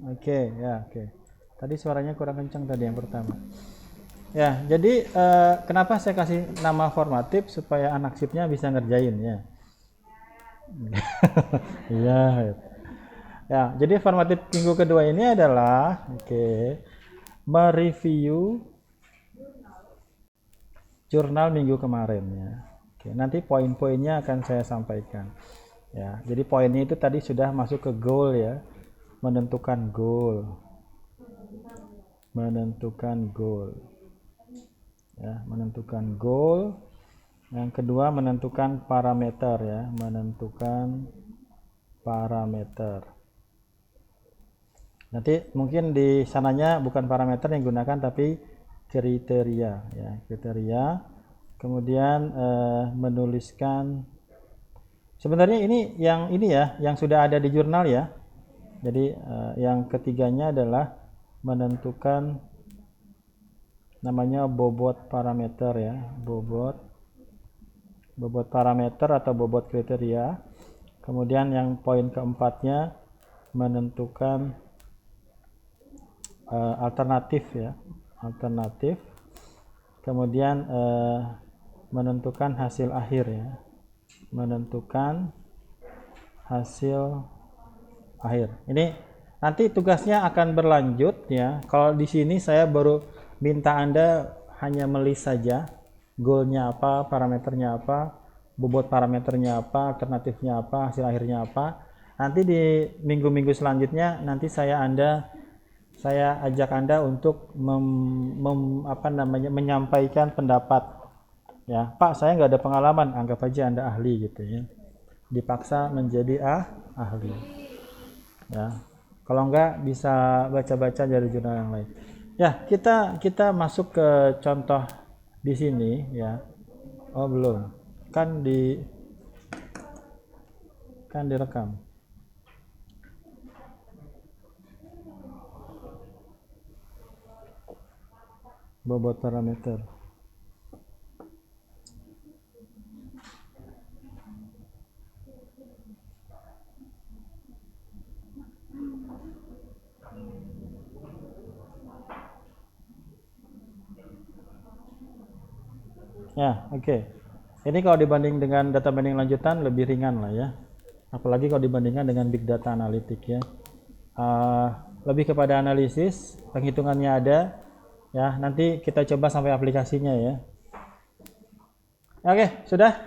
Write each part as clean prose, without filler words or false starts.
Oke, ya, oke. Tadi suaranya kurang kencang tadi yang pertama. Ya, jadi kenapa saya kasih nama formatif supaya anak sipnya bisa ngerjain ya. Iya. Ya, jadi formatif minggu kedua ini adalah mereview jurnal minggu kemarin ya. Oke, nanti poin-poinnya akan saya sampaikan. Ya, jadi poinnya itu tadi sudah masuk ke goal ya. Menentukan goal. Menentukan goal. Ya, menentukan goal. Yang kedua menentukan parameter ya, menentukan parameter. Nanti mungkin di sananya bukan parameter yang digunakan tapi kriteria ya, kriteria. Kemudian menuliskan sebenarnya ini ya, yang sudah ada di jurnal ya. Jadi yang ketiganya adalah menentukan namanya bobot parameter ya, bobot parameter atau bobot kriteria. Kemudian yang poin keempatnya menentukan alternatif ya, alternatif. Kemudian menentukan hasil akhir ya, menentukan hasil akhir. Ini nanti tugasnya akan berlanjut ya. Kalau di sini saya baru minta Anda hanya melis saja goalnya apa, parameternya apa, bobot parameternya apa, alternatifnya apa, hasil akhirnya apa. Nanti di minggu-minggu selanjutnya nanti saya ajak Anda untuk menyampaikan pendapat. Ya, Pak, saya nggak ada pengalaman, anggap aja Anda ahli gitu ya. Dipaksa menjadi ahli. Ya, kalau nggak bisa baca-baca dari jurnal yang lain. Ya, kita masuk ke contoh di sini ya. Oh, belum. Kan direkam. Bobot parameter. Ya, oke. Ini kalau dibanding dengan data banding lanjutan lebih ringan lah ya. Apalagi kalau dibandingkan dengan big data analitik ya. Lebih kepada analisis, penghitungannya ada. Ya, nanti kita coba sampai aplikasinya ya. Oke, sudah?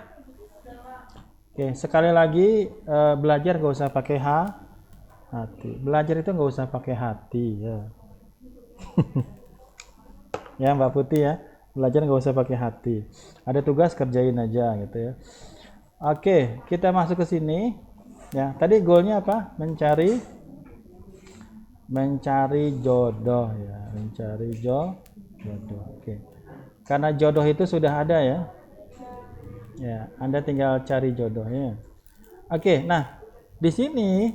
Oke, sekali lagi belajar gak usah pakai hati. Belajar itu nggak usah pakai hati ya. Ya Mbak Putih ya, belajar nggak usah pakai hati. Ada tugas kerjain aja gitu ya. Oke, kita masuk ke sini. Ya, tadi goalnya apa? Mencari jodoh ya, mencari jodoh. Oke. Karena jodoh itu sudah ada ya. Ya, Anda tinggal cari jodohnya. Oke, nah di sini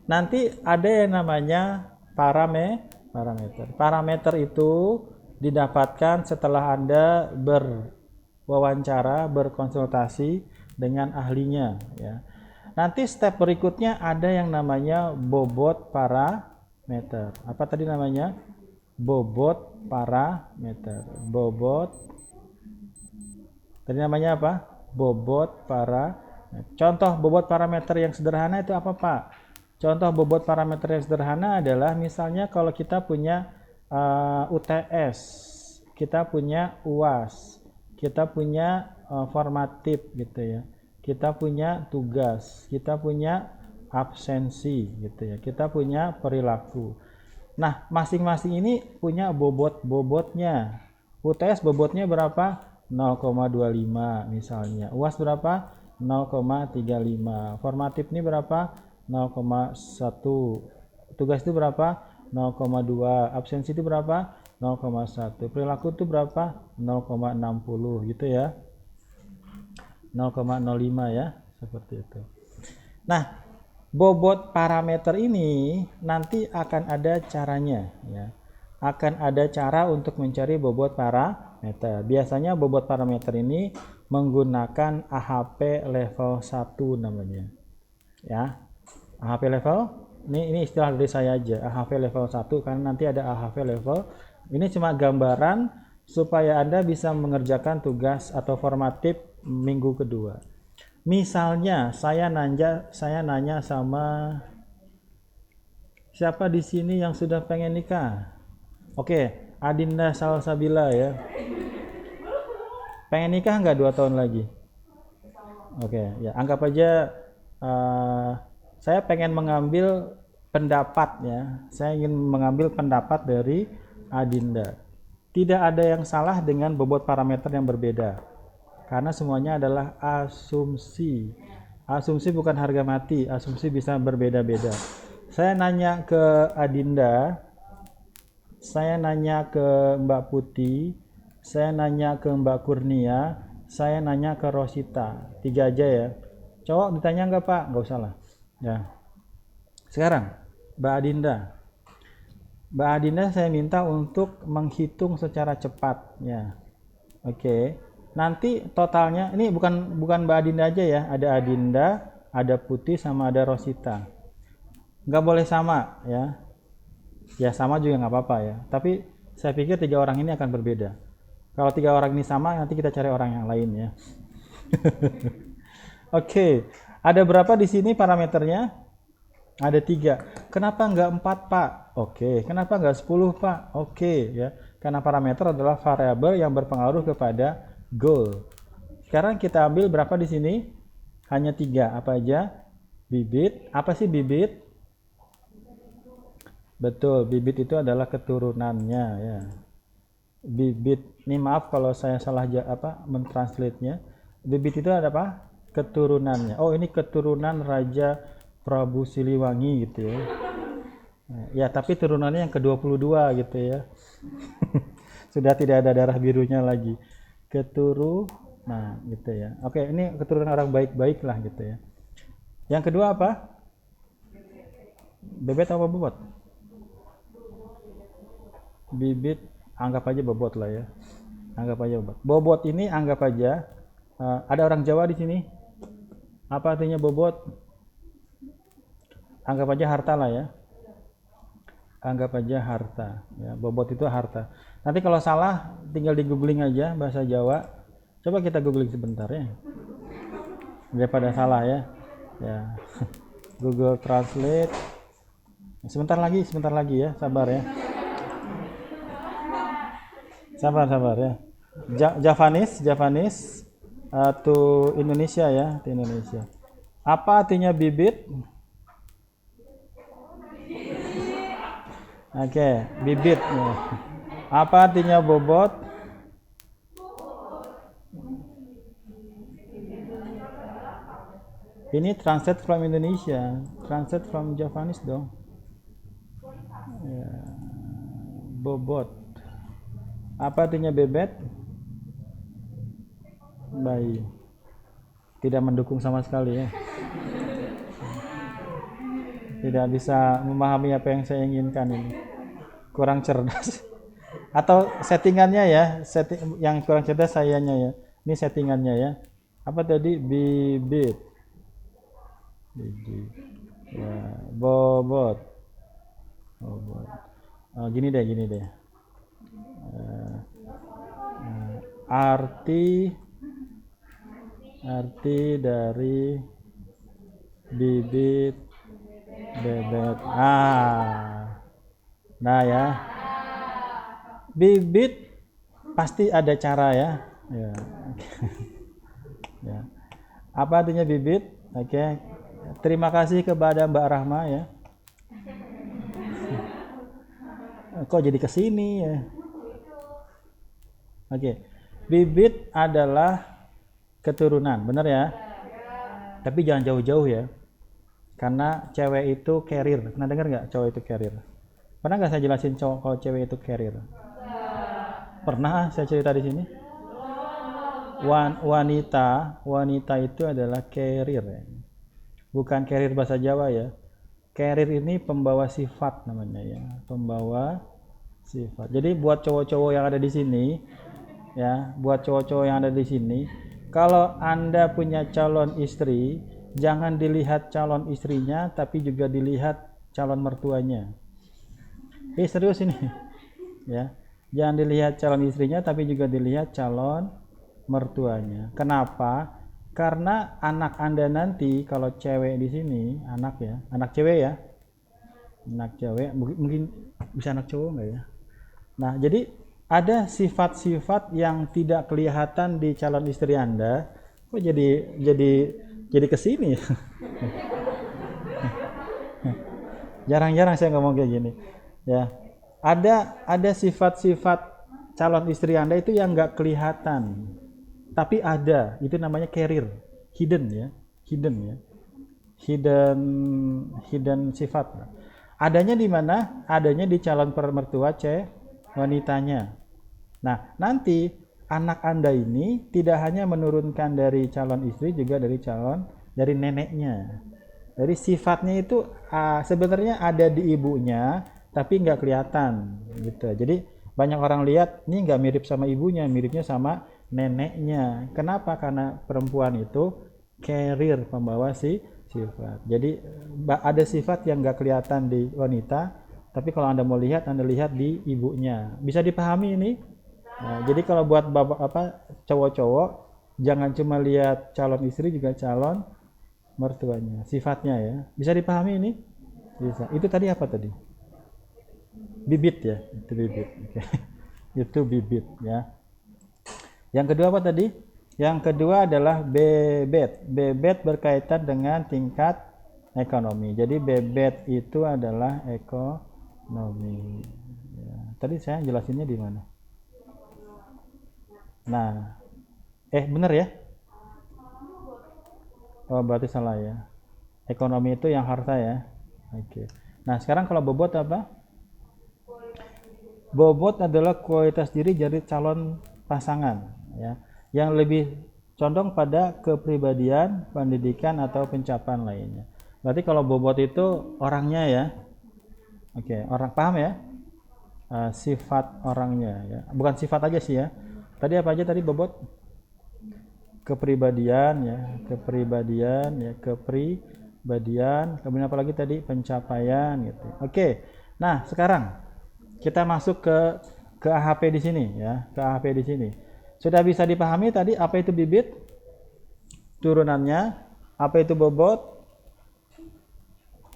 nanti ada yang namanya parameter. Parameter itu didapatkan setelah Anda berwawancara, berkonsultasi dengan ahlinya ya. Nanti step berikutnya ada yang namanya bobot parameter. Apa tadi namanya? Bobot parameter. Tadi namanya apa? Bobot parameter. Contoh bobot parameter yang sederhana itu apa, Pak? Contoh bobot parameter yang sederhana adalah misalnya kalau kita punya UTS, kita punya UAS, kita punya formatif gitu ya. Kita punya tugas, kita punya absensi gitu ya. Kita punya perilaku. Nah, masing-masing ini punya bobotnya. UTS bobotnya berapa? 0,25 misalnya. UAS berapa? 0,35. Formatif ini berapa? 0,1. Tugas itu berapa? 0,2. Absensi itu berapa? 0,1. Perilaku itu berapa? 0,60 gitu ya. 0,05 ya, seperti itu. Nah, bobot parameter ini nanti akan ada caranya ya. Akan ada cara untuk mencari bobot parameter. Biasanya bobot parameter ini menggunakan AHP level 1 namanya. Ya. AHP level Ini istilah dari saya aja, AHV level 1 karena nanti ada AHV level. Ini cuma gambaran supaya Anda bisa mengerjakan tugas atau formatif minggu kedua. Misalnya saya nanya sama siapa di sini yang sudah pengen nikah? Oke, Adinda Salsabila ya. Pengen nikah nggak 2 tahun lagi? Oke, ya anggap aja saya pengen mengambil pendapat ya. Saya ingin mengambil pendapat dari Adinda. Tidak ada yang salah dengan bobot parameter yang berbeda. Karena semuanya adalah asumsi. Asumsi bukan harga mati, asumsi bisa berbeda-beda. Saya nanya ke Adinda, saya nanya ke Mbak Putih, saya nanya ke Mbak Kurnia, saya nanya ke Rosita. 3 aja ya. Cowok ditanya nggak Pak? Nggak usah lah. Ya. Sekarang, Mbak Adinda. Mbak Adinda saya minta untuk menghitung secara cepat. Ya. Oke. Nanti totalnya, ini bukan Mbak Adinda aja ya. Ada Adinda, ada Putih, sama ada Rosita. Nggak boleh sama ya. Ya sama juga nggak apa-apa ya. Tapi saya pikir 3 orang ini akan berbeda. Kalau 3 orang ini sama, nanti kita cari orang yang lain ya. Oke, ada berapa di sini parameternya? Ada 3. Kenapa nggak 4 Pak? Oke, kenapa nggak 10 Pak? Oke ya, karena parameter adalah variabel yang berpengaruh kepada goal. Sekarang kita ambil berapa di sini? Hanya 3. Apa aja? Bibit. Apa sih bibit? Betul, bibit itu adalah keturunannya ya. Bibit, ini maaf kalau saya salah mentranslate-nya. Bibit itu ada apa? Keturunannya. Oh, ini keturunan Raja Prabu Siliwangi gitu ya. Ya, tapi turunannya yang ke-22 gitu ya. Sudah tidak ada darah birunya lagi. Nah, gitu ya. Oke, ini keturunan orang baik-baik lah gitu ya. Yang kedua apa? Bebet apa bobot? Bibit, anggap aja bobot lah ya. Anggap aja bobot. Bobot ini anggap aja ada orang Jawa di sini. Apa artinya bobot? Anggap aja harta lah ya. Anggap aja harta. Ya, bobot itu harta. Nanti kalau salah tinggal di googling aja bahasa Jawa. Coba kita googling sebentar ya. Daripada salah ya. Ya. Google Translate. Sebentar lagi ya, sabar ya. Sabar ya. Javanis to Indonesia ya, to Indonesia. Apa artinya bibit? Oke, bibit. Ya. Apa artinya bobot? Ini translate from Indonesia, translate from Javanese dong. Ya. Bobot. Apa artinya bebet? Bayi. Tidak mendukung sama sekali ya. Tidak bisa memahami apa yang saya inginkan ini. Kurang cerdas. Atau settingannya ya, yang kurang cerdas sayanya ya. Ini settingannya ya. Apa tadi? Bibit. Ya, bobot. Gini deh. Arti dari bibit bebet. Nah ya. Bibit pasti ada cara ya. Ya. Ya. Apa artinya bibit? Oke. Terima kasih kepada Mbak Rahma ya. Kok jadi kesini ya? Oke. Bibit adalah keturunan, benar ya? Tapi jangan jauh-jauh ya. Karena cewek itu carrier. Pernah dengar nggak cowok itu carrier? Pernah nggak saya jelasin cowok kalau cewek itu carrier? Pernah saya cerita di sini? Wanita itu adalah carrier ya. Bukan carrier bahasa Jawa ya. Carrier ini pembawa sifat namanya ya, pembawa sifat. Jadi buat cowok-cowok yang ada di sini ya, kalau Anda punya calon istri, jangan dilihat calon istrinya tapi juga dilihat calon mertuanya. Serius ini. Ya. Jangan dilihat calon istrinya tapi juga dilihat calon mertuanya. Kenapa? Karena anak Anda nanti kalau cewek di sini, anak ya, anak cewek ya. Anak cewek mungkin bisa anak cowok enggak ya? Nah, jadi ada sifat-sifat yang tidak kelihatan di calon istri Anda. Kok jadi kesini? Jarang-jarang saya ngomong kayak gini. Ya, ada sifat-sifat calon istri Anda itu yang nggak kelihatan, tapi ada. Itu namanya carrier, hidden ya, hidden sifat. Adanya di mana? Adanya di calon mertua wanitanya. Nah, nanti anak Anda ini tidak hanya menurunkan dari calon istri, juga dari neneknya. Dari sifatnya itu sebenarnya ada di ibunya, tapi nggak kelihatan gitu. Jadi banyak orang lihat ini nggak mirip sama ibunya, miripnya sama neneknya. Kenapa? Karena perempuan itu carrier, pembawa sifat. Jadi ada sifat yang nggak kelihatan di wanita, tapi kalau Anda mau lihat, Anda lihat di ibunya. Bisa dipahami ini? Nah, jadi kalau buat cowok-cowok, jangan cuma lihat calon istri, juga calon mertuanya, sifatnya ya. Bisa dipahami ini? Bisa. Itu tadi apa tadi? Bibit ya, itu bibit. Oke. Itu bibit ya. Yang kedua apa tadi? Yang kedua adalah bebet. Bebet berkaitan dengan tingkat ekonomi. Jadi bebet itu adalah ekonomi. Ya. Tadi saya jelasinnya di mana? Nah, benar ya? Oh, berarti salah ya. Ekonomi itu yang harta ya. Oke. Nah, sekarang kalau bobot apa? Bobot adalah kualitas diri dari calon pasangan ya, yang lebih condong pada kepribadian, pendidikan atau pencapaian lainnya. Berarti kalau bobot itu orangnya ya. Oke, orang paham ya? Sifat orangnya ya. Bukan sifat aja sih ya. Tadi apa aja tadi bobot? Kepribadian ya, kemudian apa lagi tadi? Pencapaian gitu. Oke. Nah, sekarang kita masuk ke AHP di sini ya, ke AHP di sini. Sudah bisa dipahami tadi apa itu bibit? Turunannya, apa itu bobot?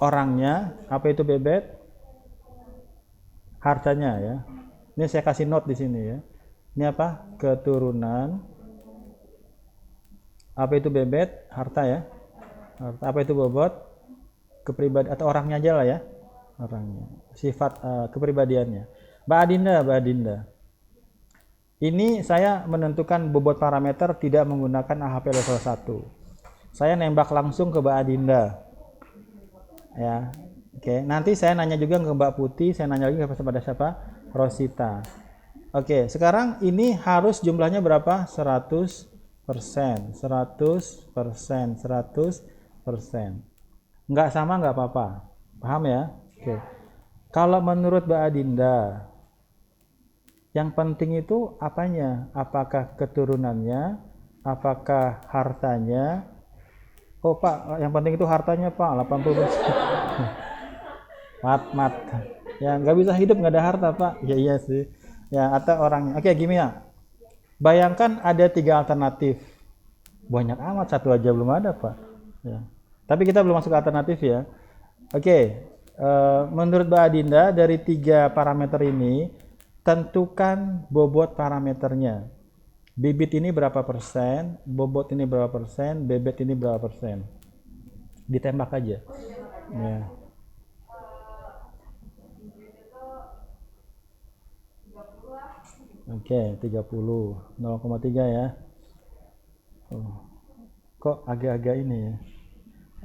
Orangnya, apa itu bebet? Hartanya ya. Ini saya kasih note di sini ya. Ini apa? Keturunan. Apa itu bebet? Harta ya. Harta. Apa itu bobot? Kepribadian atau orangnya aja lah ya. Orangnya. Sifat kepribadiannya. Mbak Adinda. Ini saya menentukan bobot parameter tidak menggunakan AHP level 1. Saya nembak langsung ke Mbak Adinda. Ya. Oke, nanti saya nanya juga ke Mbak Putih, saya nanya lagi kepada siapa? Rosita. Oke, sekarang ini harus jumlahnya berapa? 100%. Nggak sama nggak apa-apa. Paham ya? Oke. Kalau menurut Mbak Adinda, yang penting itu apanya? Apakah keturunannya? Apakah hartanya? Oh Pak, yang penting itu hartanya Pak, 80%. mat. Ya nggak bisa hidup nggak ada harta Pak. Ya iya sih. Ya atau orangnya. Oke, gini ya. Bayangkan ada 3 alternatif. Banyak amat, satu aja belum ada Pak. Ya. Tapi kita belum masuk ke alternatif ya. Oke. Menurut Mbak Adinda dari 3 parameter ini, tentukan bobot parameternya. Bibit ini berapa persen, bobot ini berapa persen, bebet ini berapa persen. Ditembak aja. Ya. Oke, 30, 0,3 ya. Oh. Kok agak-agak ini ya.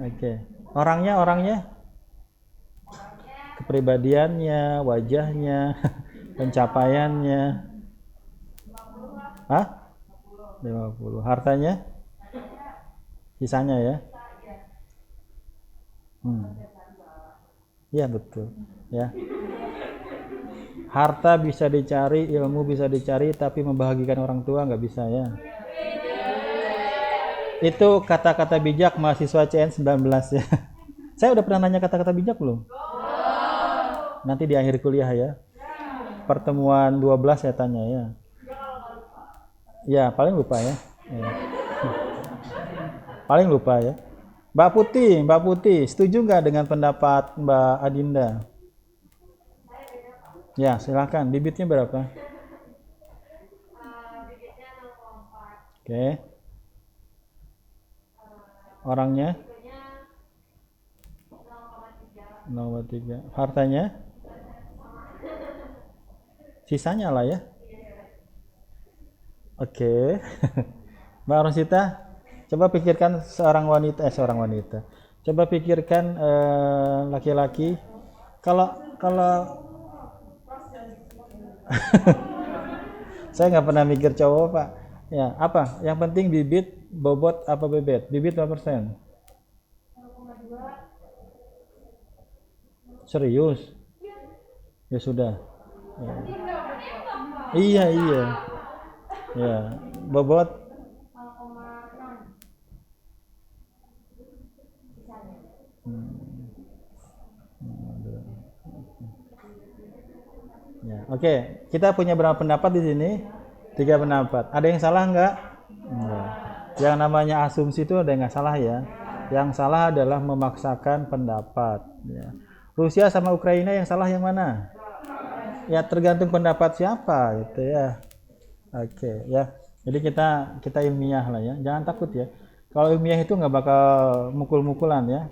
Oke. Orangnya, kepribadiannya, wajahnya, pencapaiannya. Hah? 50. Hartanya? Sisanya ya. Iya betul. Ya. Harta bisa dicari, ilmu bisa dicari, tapi membahagiakan orang tua nggak bisa ya. Itu kata-kata bijak mahasiswa CN 19 ya. Saya udah pernah nanya kata-kata bijak belum? Nanti di akhir kuliah ya. Pertemuan 12 saya tanya ya. Ya, paling lupa ya. Ya. Paling lupa ya. Mbak Putih, setuju nggak dengan pendapat Mbak Adinda? Ya, silakan. Bibitnya berapa? Oke. Orangnya 0,3. Hartanya? Sisanya lah ya. Oke. Mbak Rosita, coba pikirkan seorang wanita. Coba pikirkan laki-laki. Kalau saya nggak pernah mikir cowok pak. Ya apa? Yang penting bibit, bobot apa bebet? Bibit berapa persen? Serius? Ya sudah. Ya. Iya iya. Ya. Bobot. Ya. Oke. Kita punya berapa pendapat di sini? 3 pendapat. Ada yang salah nggak? Enggak. Yang namanya asumsi itu ada yang nggak salah ya. Yang salah adalah memaksakan pendapat. Ya. Rusia sama Ukraina yang salah yang mana? Ya tergantung pendapat siapa gitu ya. Oke ya. Jadi kita ilmiah lah ya. Jangan takut ya. Kalau ilmiah itu nggak bakal mukul-mukulan ya.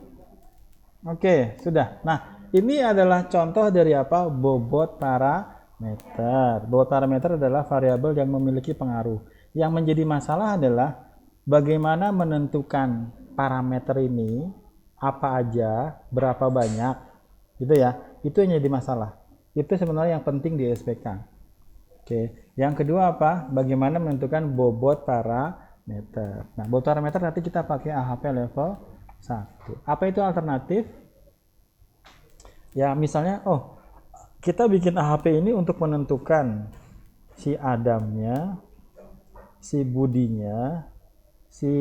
Oke sudah. Nah ini adalah contoh dari apa? Bobot parameter. Bobot parameter adalah variabel yang memiliki pengaruh. Yang menjadi masalah adalah bagaimana menentukan parameter ini apa aja, berapa banyak, gitu ya. Itu yang jadi masalah. Itu sebenarnya yang penting di SPK. Oke. Yang kedua apa? Bagaimana menentukan bobot parameter. Nah, bobot parameter nanti kita pakai AHP level 1. Apa itu alternatif? Ya, misalnya kita bikin AHP ini untuk menentukan si Adamnya, si Budinya, si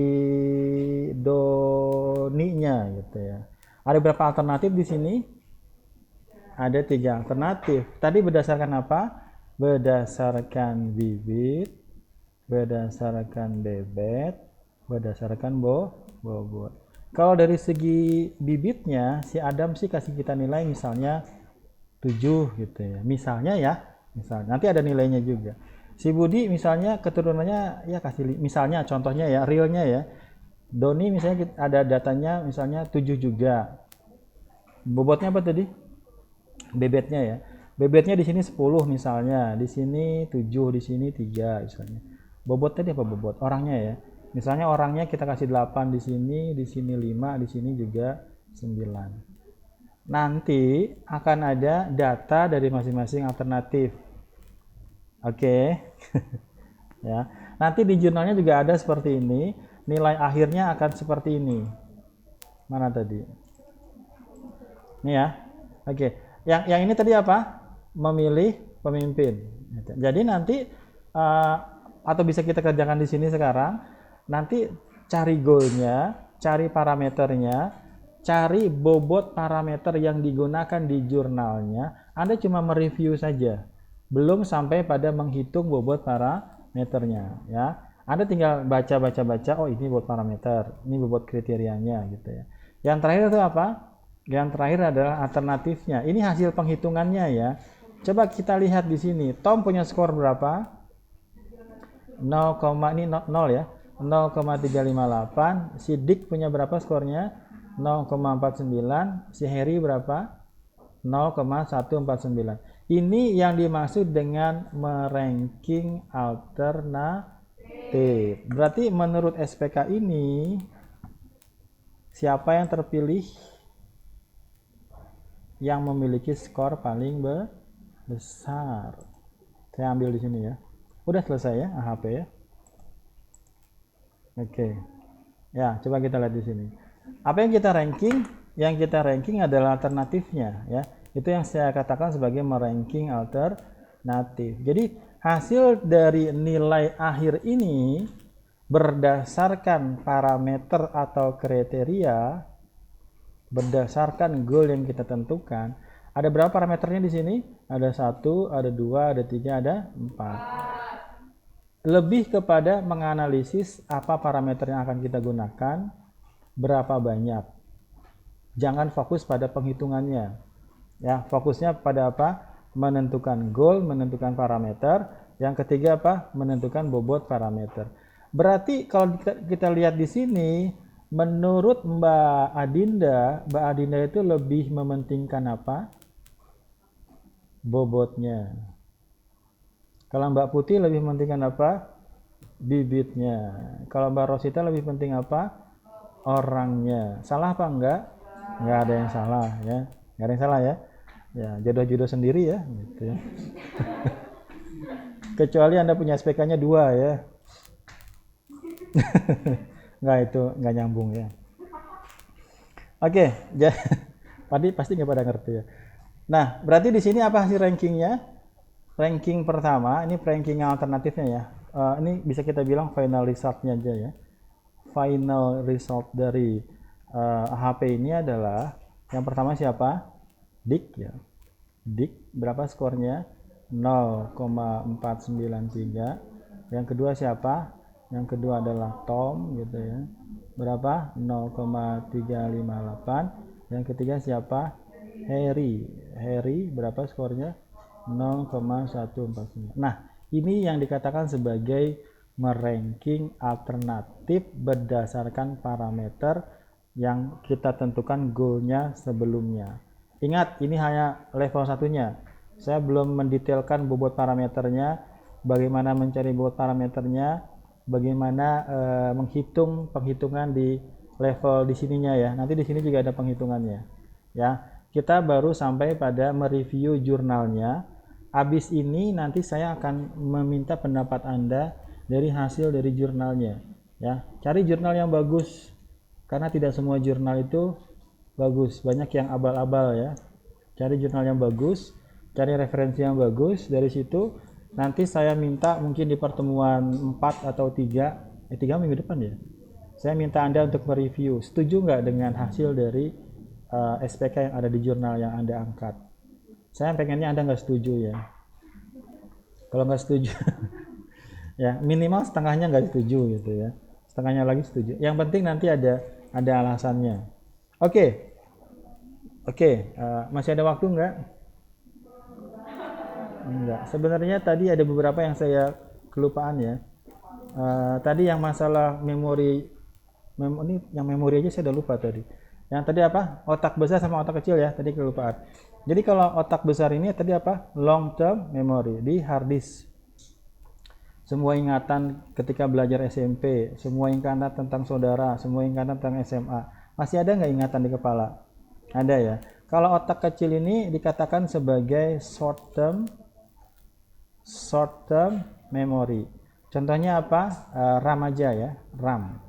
Doninya gitu ya. Ada berapa alternatif di sini? Ada 3 alternatif. Tadi berdasarkan apa? Berdasarkan bibit, berdasarkan bebet, berdasarkan bobot. Kalau dari segi bibitnya, si Adam sih kasih kita nilai misalnya 7 gitu ya. Misalnya ya, misalnya. Nanti ada nilainya juga. Si Budi misalnya keturunannya ya kasih misalnya contohnya ya, realnya ya. Doni misalnya ada datanya misalnya 7 juga. Bobotnya apa tadi? Bebetnya ya. Bebetnya di sini 10 misalnya, di sini 7, di sini 3 misalnya. Bobot tadi apa bobot? Orangnya ya. Misalnya orangnya kita kasih 8 di sini 5, di sini juga 9. Nanti akan ada data dari masing-masing alternatif. Oke. Ya. Nanti di jurnalnya juga ada seperti ini. Nilai akhirnya akan seperti ini. Mana tadi? Ini ya. Oke. Yang ini tadi apa? Memilih pemimpin. Jadi nanti atau bisa kita kerjakan di sini sekarang. Nanti cari goalnya, cari parameternya, cari bobot parameter yang digunakan di jurnalnya. Anda cuma mereview saja, belum sampai pada menghitung bobot parameternya. Ya, Anda tinggal baca. Oh ini bobot parameter, ini bobot kriterianya gitu ya. Yang terakhir itu apa? Yang terakhir adalah alternatifnya. Ini hasil penghitungannya ya. Coba kita lihat di sini. Tom punya skor berapa? 0, ini 0 ya. 0,358. Si Dick punya berapa skornya? 0,49. Si Harry berapa? 0,149. Ini yang dimaksud dengan meranking alternatif. Berarti menurut SPK ini siapa yang terpilih yang memiliki skor paling besar? Saya ambil di sini ya. Udah selesai ya AHP ya. Oke. Ya, coba kita lihat di sini. Apa yang kita ranking? Yang kita ranking adalah alternatifnya ya. Itu yang saya katakan sebagai meranking alternatif. Jadi hasil dari nilai akhir ini berdasarkan parameter atau kriteria, berdasarkan goal yang kita tentukan, Ada berapa parameternya di sini? Ada 1, ada 2, ada 3, ada 4. Lebih kepada menganalisis apa parameter yang akan kita gunakan, berapa banyak. Jangan fokus pada penghitungannya. Ya, fokusnya pada apa? Menentukan goal, menentukan parameter. Yang ketiga apa? Menentukan bobot parameter. Berarti kalau kita lihat di sini, menurut Mbak Adinda itu lebih mementingkan apa? Bobotnya. Kalau Mbak Putih lebih mementingkan apa? Bibitnya. Kalau Mbak Rosita lebih penting apa? Orangnya. Salah apa enggak? Enggak ada yang salah ya. Enggak ada yang salah ya. Ya, jodoh-jodoh sendiri ya gitu ya. Kecuali Anda punya SPK-nya 2 ya. Enggak, itu enggak nyambung ya. Oke, pasti nggak pada ngerti ya. Nah, berarti di sini apa hasil rankingnya? Ranking pertama, ini ranking alternatifnya ya. Ini bisa kita bilang final result-nya aja ya. Final result dari HP ini adalah yang pertama siapa? Dik ya. Dik berapa skornya? 0,493. Yang kedua siapa? Yang kedua adalah Tom gitu ya. Berapa? 0,358. Yang ketiga siapa? Harry. Harry berapa skornya? 0,149. Nah, ini yang dikatakan sebagai meranking alternatif berdasarkan parameter yang kita tentukan goalnya sebelumnya. Ingat, ini hanya level satunya. Saya belum mendetailkan bobot parameternya, bagaimana mencari bobot parameternya, bagaimana menghitung penghitungan di level di sininya ya. Nanti di sini juga ada penghitungannya. Ya, kita baru sampai pada mereview jurnalnya. Habis ini nanti saya akan meminta pendapat Anda dari hasil dari jurnalnya. Ya, cari jurnal yang bagus karena tidak semua jurnal itu bagus. Banyak yang abal-abal ya. Cari jurnal yang bagus, cari referensi yang bagus. Dari situ nanti saya minta mungkin di pertemuan 4 atau 3 minggu depan ya. Saya minta Anda untuk mereview. Setuju nggak dengan hasil dari SPK yang ada di jurnal yang Anda angkat? Saya pengennya Anda nggak setuju ya. Kalau nggak setuju, ya minimal setengahnya nggak setuju gitu ya. Setengahnya lagi setuju. Yang penting nanti ada alasannya. Oke, masih ada waktu nggak? Enggak. Sebenarnya tadi ada beberapa yang saya kelupaan ya. Tadi yang masalah memori, ini yang memori aja saya udah lupa tadi. Yang tadi apa? Otak besar sama otak kecil ya, tadi kelupaan. Jadi kalau otak besar ini tadi apa? Long term memory di hard disk. Semua ingatan ketika belajar SMP, semua ingatan tentang saudara, semua ingatan tentang SMA. Masih ada nggak ingatan di kepala? Ada ya. Kalau otak kecil ini dikatakan sebagai short term memory. Contohnya apa? RAM aja ya, RAM.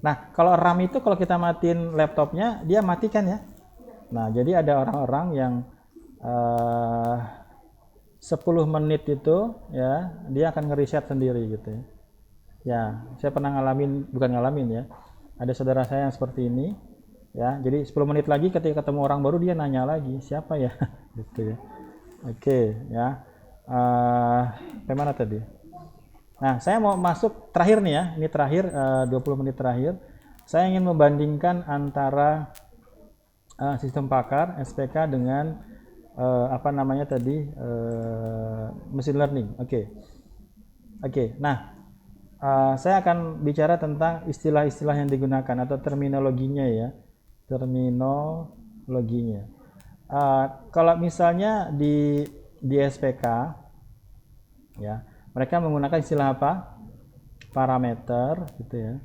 Nah, kalau RAM itu kalau kita matiin laptopnya, dia matikan ya. Nah, jadi ada orang-orang yang 10 menit itu ya, dia akan ngeriset sendiri gitu ya. Ya, saya pernah ngalamin, bukan ngalamin ya. Ada saudara saya yang seperti ini ya. Jadi 10 menit lagi ketika ketemu orang baru dia nanya lagi, siapa ya? Gitu ya. Oke, ya. Bagaimana tadi? Nah, saya mau masuk terakhir nih ya. Ini terakhir 20 menit terakhir. Saya ingin membandingkan antara sistem pakar SPK dengan apa namanya tadi machine learning. Oke. Nah, saya akan bicara tentang istilah-istilah yang digunakan atau terminologinya ya. Terminologinya. Kalau misalnya di SPK ya, mereka menggunakan istilah apa? Parameter gitu ya.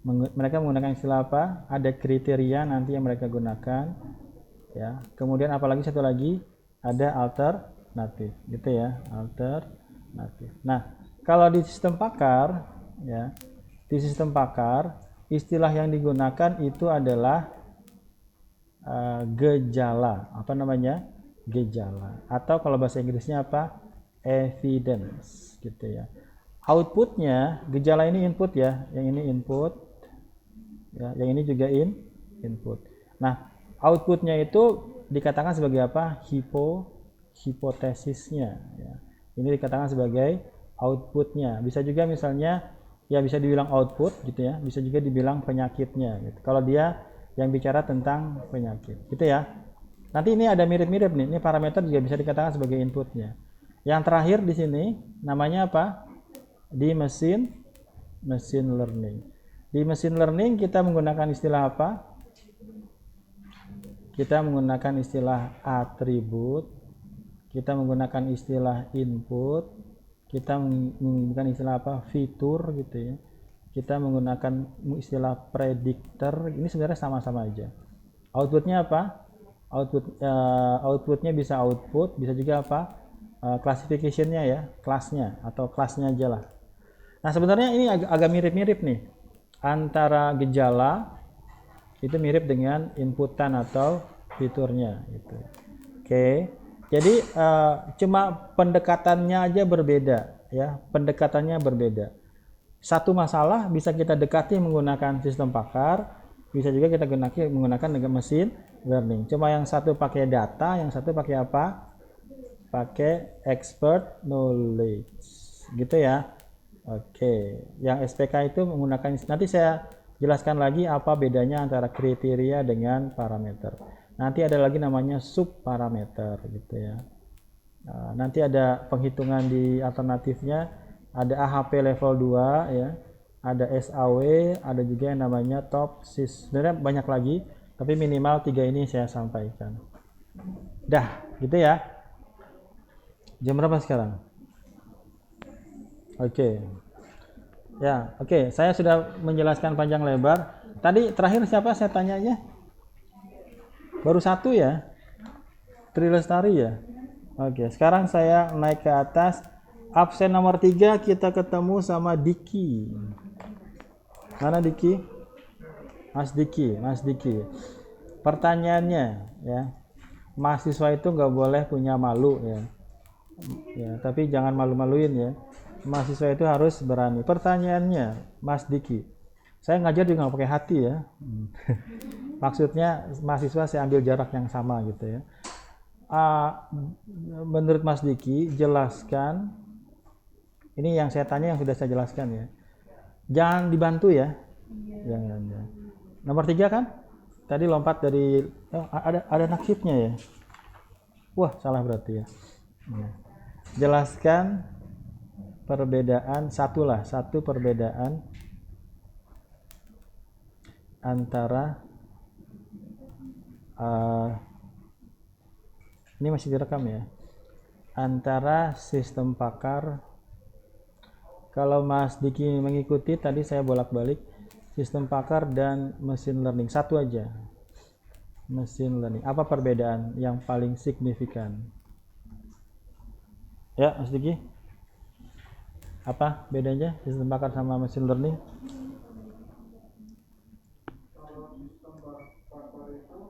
Mereka menggunakan istilah apa? Ada kriteria nanti yang mereka gunakan ya. Kemudian apalagi satu lagi ada alternatif gitu ya, alternatif. Nah, kalau di sistem pakar ya, di sistem pakar istilah yang digunakan itu adalah gejala, apa namanya? Gejala. Atau kalau bahasa Inggrisnya apa? Evidence gitu ya. Outputnya, gejala ini input ya, yang ini input ya, yang ini juga input. Nah, outputnya itu dikatakan sebagai apa? Hipotesisnya. Ya. Ini dikatakan sebagai outputnya. Bisa juga misalnya, ya bisa dibilang output gitu ya. Bisa juga dibilang penyakitnya. Gitu. Kalau dia yang bicara tentang penyakit, gitu ya. Nanti ini ada mirip-mirip nih. Ini parameter juga bisa dikatakan sebagai inputnya. Yang terakhir di sini namanya apa? Di machine learning. Di machine learning kita menggunakan istilah apa? Kita menggunakan istilah atribut, kita menggunakan istilah input, kita menggunakan istilah apa? Fitur gitu ya. Kita menggunakan istilah predictor. Ini sebenarnya sama-sama aja. Outputnya apa? Outputnya bisa output, bisa juga apa? Classification-nya ya, kelasnya atau kelasnya aja lah. Nah sebenarnya ini agak mirip-mirip nih antara gejala itu mirip dengan inputan atau fiturnya gitu. Oke. Jadi cuma pendekatannya aja berbeda ya, pendekatannya berbeda. Satu masalah bisa kita dekati menggunakan sistem pakar, bisa juga kita menggunakan dengan mesin learning. Cuma yang satu pakai data, yang satu pakai apa? Pakai expert knowledge. Gitu ya. Oke, yang SPK itu menggunakan, nanti saya jelaskan lagi apa bedanya antara kriteria dengan parameter. Nanti ada lagi namanya subparameter gitu ya. Nah, nanti ada penghitungan di alternatifnya, ada AHP level 2 ya, ada SAW, ada juga yang namanya top sys. Sebenarnya banyak lagi, tapi minimal 3 ini saya sampaikan. Dah, gitu ya. Jam berapa sekarang? Oke. Ya, oke. Saya sudah menjelaskan panjang lebar. Tadi terakhir siapa saya tanyanya? Baru satu ya? Tri Lestari ya? Oke, sekarang saya naik ke atas. Absen nomor 3 kita ketemu sama Diki. Mana Diki? Mas Diki. Pertanyaannya ya. Mahasiswa itu nggak boleh punya malu ya. Ya, tapi jangan malu-maluin ya. Mahasiswa itu harus berani. Pertanyaannya, Mas Diki, saya ngajar juga nggak pakai hati ya. Maksudnya mahasiswa saya ambil jarak yang sama gitu ya. Menurut Mas Diki, jelaskan. Ini yang saya tanya yang sudah saya jelaskan ya. Jangan dibantu ya. Jangan. Ya. Nomor 3 kan? Tadi lompat dari ada naksibnya ya. Wah, salah berarti ya. Ya. Jelaskan perbedaan satu perbedaan antara ini masih direkam ya, antara sistem pakar. Kalau Mas Diki mengikuti tadi saya bolak-balik sistem pakar dan mesin learning, satu aja mesin learning. Apa perbedaan yang paling signifikan ya Mas Diki? Apa bedanya sistem pakar sama machine learning? Kalau sistem pakar itu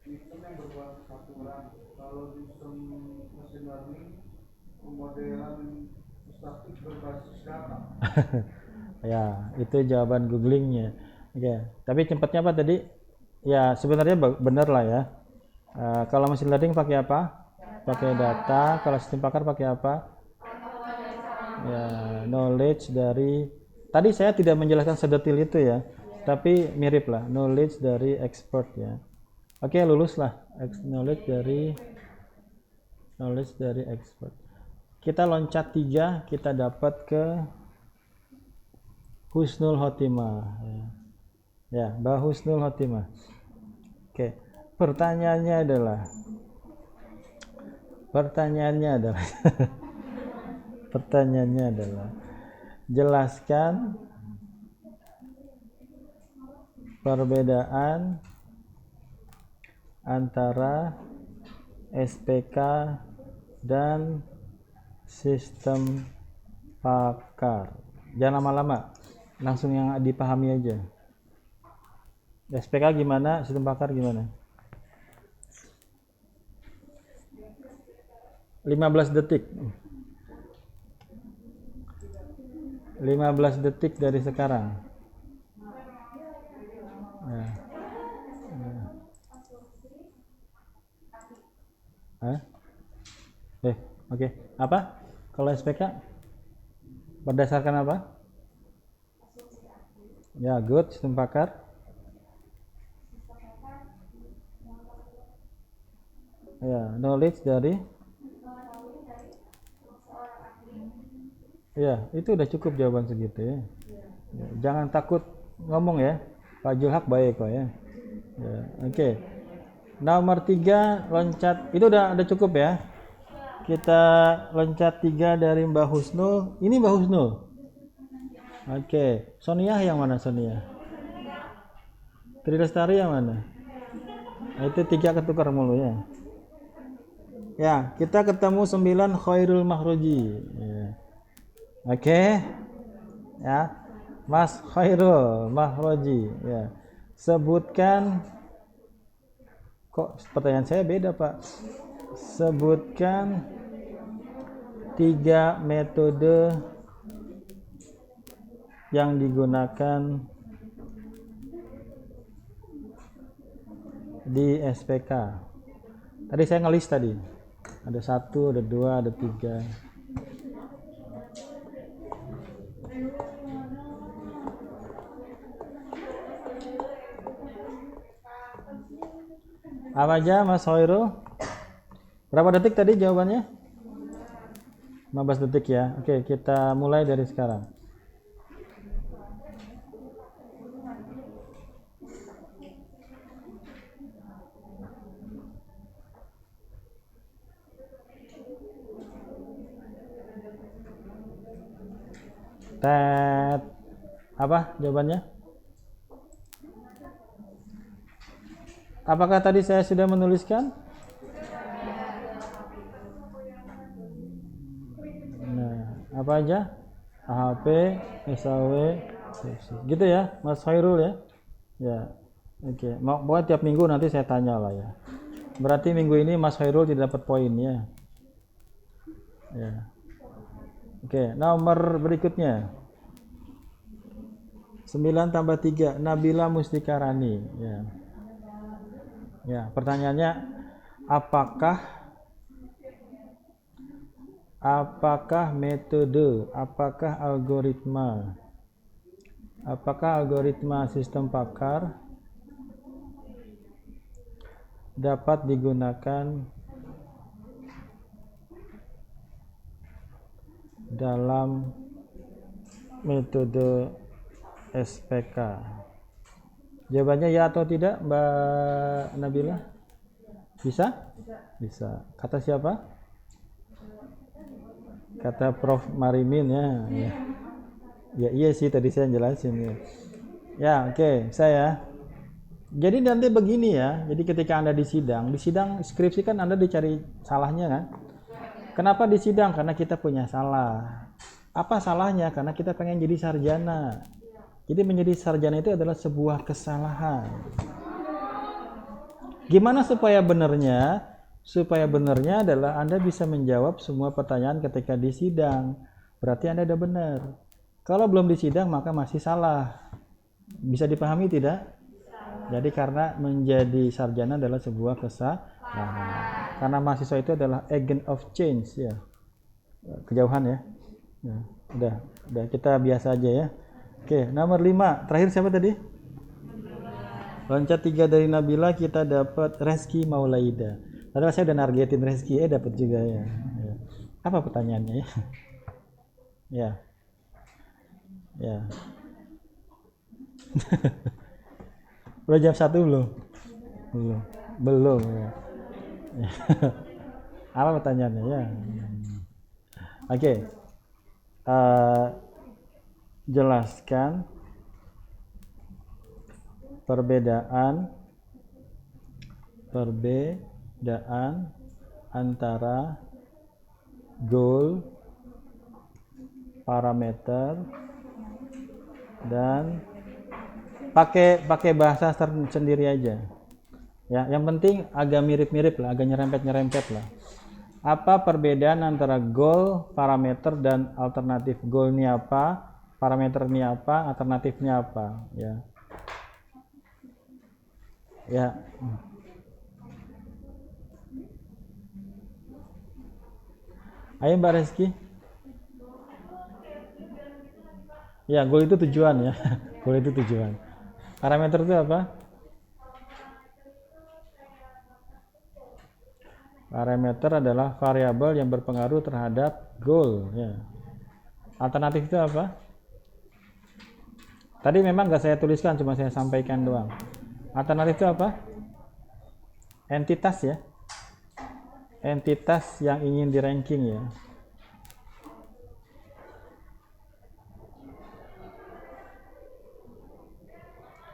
sistem yang berbasis aturan. Kalau sistem machine learning pemodelan statistik berbasis data. Ya, itu jawaban googlingnya. Oke, tapi cepatnya apa tadi? Ya, sebenarnya benar lah ya. Kalau machine learning pakai apa? Pakai data. Kalau sistem pakar pakai apa? Ya, knowledge dari, tadi saya tidak menjelaskan sedetil itu ya, tapi mirip lah, knowledge dari expert ya. Oke, lulus lah knowledge dari expert. Kita loncat 3, kita dapat ke husnul khotimah ya, Mbak Husnul Khotimah. Oke, pertanyaannya adalah pertanyaannya adalah jelaskan perbedaan antara SPK dan sistem pakar. Jangan lama-lama, langsung yang dipahami aja. SPK gimana, sistem pakar gimana? 15 detik. 15 detik dari sekarang. Ya. Hah? Oke. Apa? Kalau SPK berdasarkan apa? Ya, good, sistem pakar. Ya, knowledge dari. Ya, itu udah cukup jawaban segitu ya. Ya, jangan takut ngomong ya. Pak Julhak baik kok ya. Ya, oke. Nomor 3 loncat. Itu udah cukup ya. Kita loncat 3 dari Mbak Husnul. Ini Mbak Husnul. Oke. Sonia yang mana Sonia? Tri Lestari yang mana? Nah, itu 3 ketukar mulu ya. Ya, kita ketemu 9 Khairul Mahroji. Ya. Oke. Ya. Mas Khairul Mahroji ya. Sebutkan, kok pertanyaan saya beda Pak. Sebutkan 3 metode yang digunakan di SPK. Tadi saya ngelis tadi. Ada 1, ada 2, ada 3. Apa aja Mas Hoirul? Berapa detik tadi jawabannya? 15 detik ya. Oke, kita mulai dari sekarang. Tet. Apa jawabannya? Apakah tadi saya sudah menuliskan? Nah, apa aja? AHP, SAW, gitu ya, Mas Khairul ya. Ya, oke. Mau tiap minggu nanti saya tanya lah ya. Berarti minggu ini Mas Khairul tidak dapat poin ya. Ya. Oke, nomor berikutnya. 9 tambah 3, Nabila Mustikarani. Ya. Ya, pertanyaannya apakah metode, apakah algoritma sistem pakar dapat digunakan dalam metode SPK? Jawabannya ya atau tidak, Mbak Nabila? Bisa? Bisa. Kata siapa? Kata Prof. Marimin ya. Ya iya sih tadi saya jelasin ya. Ya, oke, saya. Jadi nanti begini ya. Jadi ketika Anda di sidang skripsi kan Anda dicari salahnya kan? Kenapa di sidang? Karena kita punya salah. Apa salahnya? Karena kita pengen jadi sarjana. Jadi menjadi sarjana itu adalah sebuah kesalahan. Gimana supaya benernya? Supaya benernya adalah Anda bisa menjawab semua pertanyaan ketika di sidang. Berarti Anda udah benar. Kalau belum di sidang maka masih salah. Bisa dipahami tidak? Jadi karena menjadi sarjana adalah sebuah kesalahan. Karena mahasiswa itu adalah agent of change ya. Kejauhan ya. Ya, udah kita biasa aja ya. Oke, nomor 5. Terakhir siapa tadi? Loncat 3 dari Nabila, kita dapat Reski Maulaida. Padahal saya udah nargetin Reski, dapat juga ya. Ya. Apa pertanyaannya ya? Ya. Ya. Udah jam 1 belum? Belum ya. Apa pertanyaannya ya? Oke. Jelaskan perbedaan antara goal, parameter, dan pakai bahasa sendiri aja. Ya, yang penting agak mirip-mirip lah, agak nyerempet-nyerempet lah. Apa perbedaan antara goal, parameter, dan alternatif? Goal ini apa? Parameter ini apa? Alternatifnya apa? Ya. Ya. Ayo Mbak Reski. Ya, goal itu tujuan ya. Goal itu tujuan. Parameter itu apa? Parameter adalah variabel yang berpengaruh terhadap goal ya. Alternatif itu apa? Tadi memang nggak saya tuliskan, cuma saya sampaikan doang. Alternatif itu apa? Entitas ya. Entitas yang ingin di ranking ya.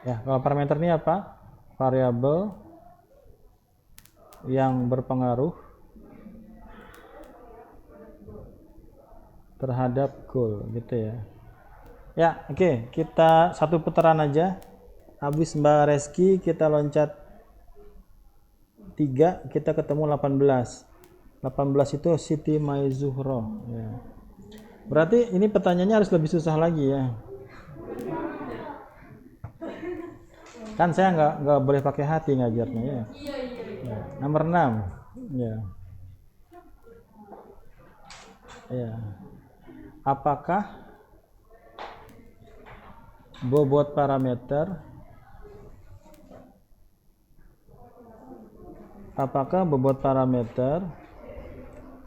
Ya, kalau parameter ini apa? Variabel yang berpengaruh terhadap goal gitu ya. Ya, oke, kita satu putaran aja. Habis Mbak Reski kita loncat 3, kita ketemu 18. 18 itu Siti Maizuhro ya. Berarti ini pertanyaannya harus lebih susah lagi ya. Kan saya nggak boleh pakai hati ngajarnya ya. Ya. Nomor 6 ya. Ya. Apakah bobot parameter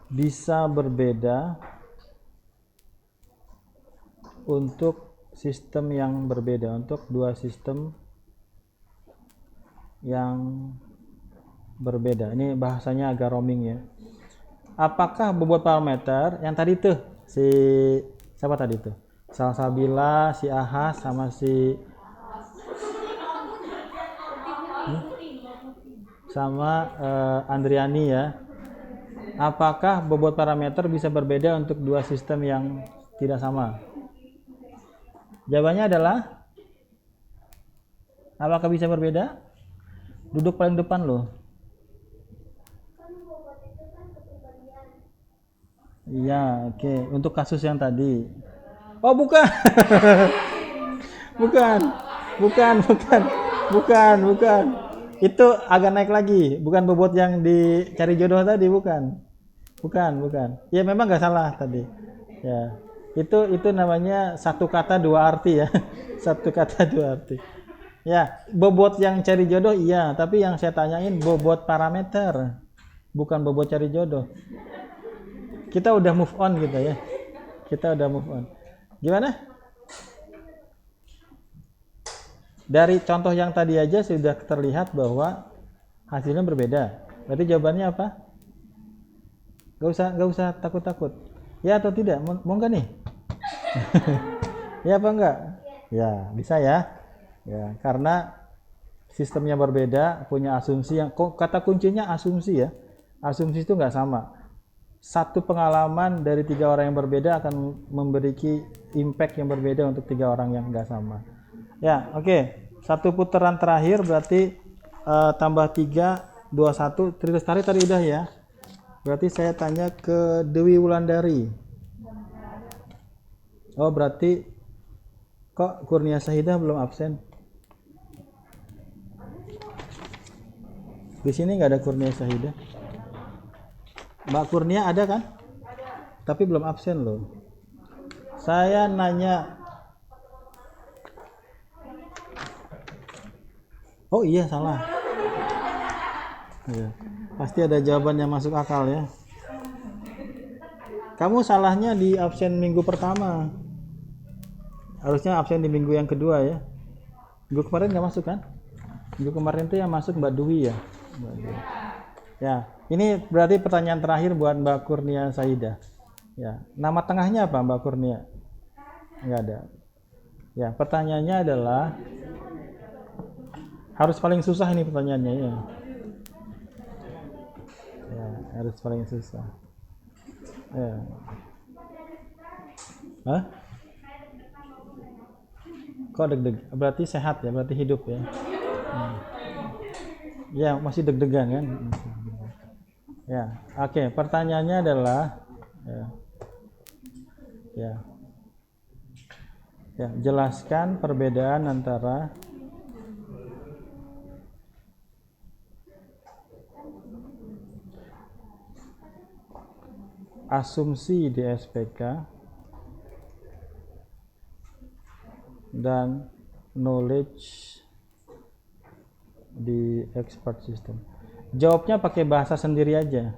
bisa berbeda untuk sistem yang berbeda, untuk dua sistem yang berbeda. Ini bahasanya agak roaming ya. Apakah bobot parameter yang tadi tuh si siapa tadi tuh? Salsabila, si Ahas sama si Andriani ya. Apakah bobot parameter bisa berbeda untuk dua sistem yang tidak sama? Jawabannya adalah apakah bisa berbeda? Duduk paling depan loh. Iya, oke. Untuk kasus yang tadi. Oh, bukan. bukan. Bukan. Itu agak naik lagi. Bukan bobot yang dicari jodoh tadi, bukan. Ya memang nggak salah tadi. Ya. Itu namanya satu kata dua arti ya. Satu kata dua arti. Ya, bobot yang cari jodoh iya, tapi yang saya tanyain bobot parameter, bukan bobot cari jodoh. Kita udah move on gitu ya. Kita udah move on. Gimana? Dari contoh yang tadi aja sudah terlihat bahwa hasilnya berbeda. Berarti jawabannya apa? Gak usah takut-takut. Ya atau tidak? Mau nggak nih? Ya apa enggak? Ya, bisa ya. Ya, karena sistemnya berbeda, punya asumsi yang kata kuncinya asumsi ya. Asumsi itu nggak sama. Satu pengalaman dari 3 orang yang berbeda akan memberi impact yang berbeda untuk 3 orang yang nggak sama. Ya, oke. Satu putaran terakhir berarti tambah 3, 21. Trilestari tadi udah ya. Berarti saya tanya ke Dewi Wulandari. Oh, berarti kok Kurnia Sahidah belum absen? Di sini nggak ada Kurnia Sahidah. Mbak Kurnia ada kan? Tapi belum absen loh. Saya nanya. Oh iya salah. Ya, pasti ada jawaban yang masuk akal ya. Kamu salahnya di absen minggu pertama. Harusnya absen di minggu yang kedua ya. Minggu kemarin nggak masuk kan? Minggu kemarin itu yang masuk Mbak Dwi ya. Ya, ini berarti pertanyaan terakhir buat Mbak Kurnia Saida. Ya, nama tengahnya apa Mbak Kurnia? Nggak ada. Ya, pertanyaannya adalah harus paling susah ini pertanyaannya ya. Ya, harus paling susah. Ya. Hah? Kok deg-deg? Berarti sehat ya, berarti hidup ya. Ya, masih deg-degan kan? Ya, oke. Pertanyaannya adalah, ya, jelaskan perbedaan antara asumsi di SPK dan knowledge di expert system. Jawabnya pakai bahasa sendiri aja.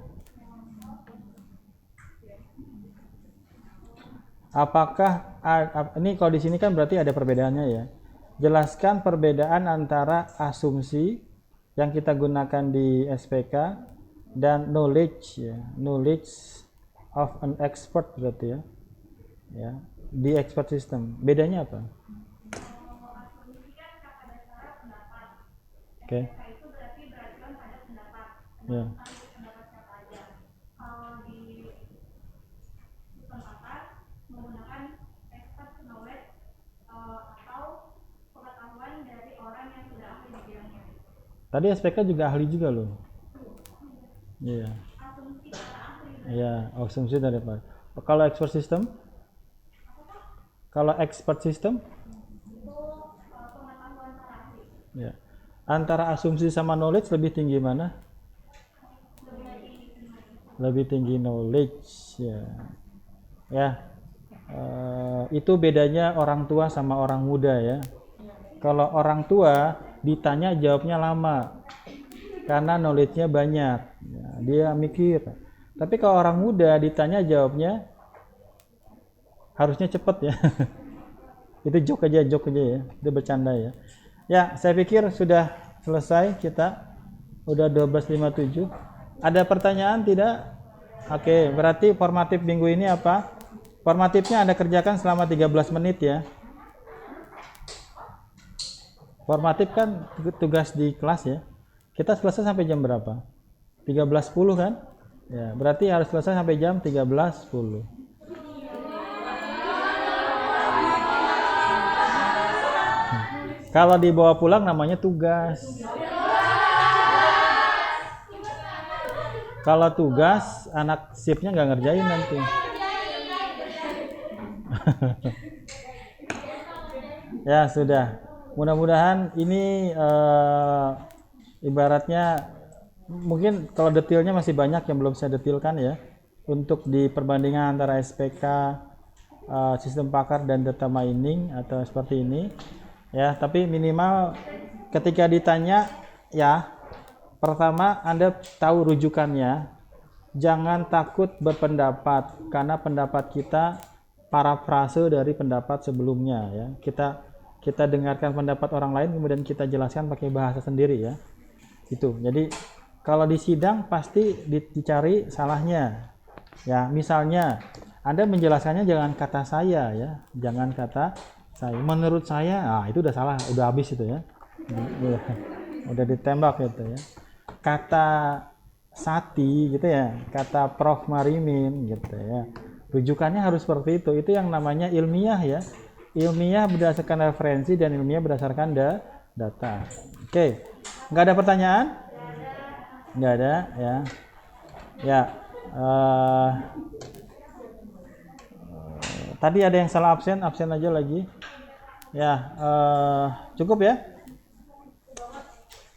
Apakah ini kalau di sini kan berarti ada perbedaannya ya. Jelaskan perbedaan antara asumsi yang kita gunakan di SPK dan knowledge ya, knowledge of an expert berarti ya. Ya, di expert system. Bedanya apa? Oke. Ya. Tadi SPK juga ahli juga loh. Iya. Iya, asumsi dari Pak. Kalau expert system? Kalau expert system? Ya. Antara asumsi sama knowledge lebih tinggi mana? Lebih tinggi knowledge ya. Ya. Itu bedanya orang tua sama orang muda ya. Kalau orang tua ditanya jawabnya lama karena knowledge-nya banyak ya, dia mikir. Tapi kalau orang muda ditanya jawabnya harusnya cepet ya. Itu joke aja ya, itu bercanda ya. Ya, saya pikir sudah selesai kita. Udah 12.57. Ada pertanyaan tidak? Oke, berarti formatif minggu ini apa? Formatifnya Anda kerjakan selama 13 menit ya. Formatif kan tugas di kelas ya. Kita selesai sampai jam berapa? 13.10 kan? Ya, berarti harus selesai sampai jam 13.10. Kalau dibawa pulang namanya tugas. Kalau tugas, anak shiftnya nggak ngerjain nanti. Ya sudah. Mudah-mudahan ini ibaratnya mungkin kalau detailnya masih banyak yang belum saya detailkan ya. Untuk di perbandingan antara SPK, sistem pakar dan data mining atau seperti ini. Ya, tapi minimal ketika ditanya ya, pertama Anda tahu rujukannya. Jangan takut berpendapat karena pendapat kita parafrase dari pendapat sebelumnya ya. Kita dengarkan pendapat orang lain kemudian kita jelaskan pakai bahasa sendiri ya. Itu. Jadi kalau di sidang pasti dicari salahnya. Ya, misalnya Anda menjelaskannya jangan kata saya ya, jangan kata saya. Menurut saya, itu udah salah, udah habis itu ya. Udah ditembak gitu ya. Kata Sati gitu ya, kata Prof Marimin gitu ya. Rujukannya harus seperti itu. Itu yang namanya ilmiah ya. Ilmiah berdasarkan referensi dan ilmiah berdasarkan data. Oke, nggak ada pertanyaan? Nggak ada ya. Ya. Tadi ada yang salah absen aja lagi. Ya, cukup ya?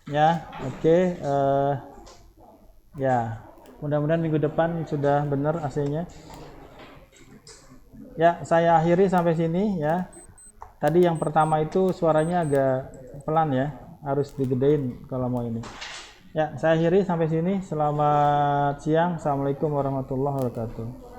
Ya, oke. Ya, mudah-mudahan minggu depan sudah benar AC-nya. Ya, saya akhiri sampai sini ya. Tadi yang pertama itu suaranya agak pelan ya, harus digedein kalau mau ini. Ya, saya akhiri sampai sini. Selamat siang. Assalamualaikum warahmatullahi wabarakatuh.